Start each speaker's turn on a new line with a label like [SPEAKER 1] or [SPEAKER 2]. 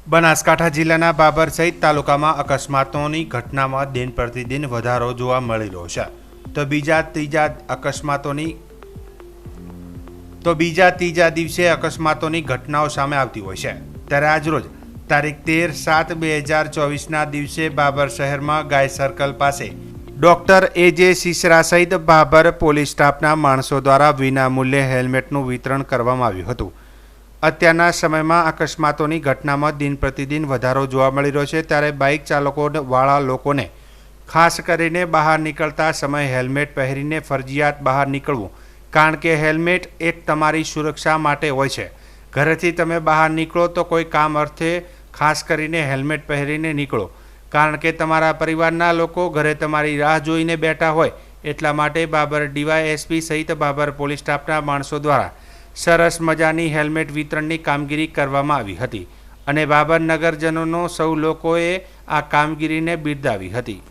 [SPEAKER 1] બનાસકાંઠા જિલ્લાના બાબર સહિત તાલુકામાં અકસ્માતોની ઘટનામાં દિન પ્રતિદિન વધારો જોવા મળી રહ્યો છે। તો બીજા ત્રીજા દિવસે અકસ્માતોની ઘટનાઓ સામે આવતી હોય છે। ત્યારે આજરોજ તારીખ 13/7/2024ના દિવસે બાબર શહેરમાં ગાય સર્કલ પાસે ડોક્ટર એ.જે. સિસરા સહિત બાબર પોલીસ સ્ટાફના માણસો દ્વારા વિનામૂલ્યે હેલ્મેટનું વિતરણ કરવામાં આવ્યું હતું। અત્યારના સમયમાં અકસ્માતોની ઘટનામાં દિન પ્રતિદિન વધારો જોવા મળી રહ્યો છે। ત્યારે બાઇક ચાલકોવાળા લોકોને ખાસ કરીને બહાર નીકળતા સમયે હેલ્મેટ પહેરીને ફરજિયાત બહાર નીકળવું, કારણ કે હેલ્મેટ એક તમારી સુરક્ષા માટે હોય છે। ઘરેથી તમે બહાર નીકળો તો કોઈ કામ અર્થે ખાસ કરીને હેલ્મેટ પહેરીને નીકળો, કારણ કે તમારા પરિવારના લોકો ઘરે તમારી રાહ જોઈને બેઠા હોય। એટલા માટે બાબર ડીવાયએસપી સહિત બાબર પોલીસ સ્ટાફના માણસો દ્વારા સરસ મજાની હેલ્મેટ વિતરણની કામગીરી કરવામાં આવી હતી અને બાબર નગરજનોનો સૌ લોકોએ આ કામગીરીને બિરદાવી હતી।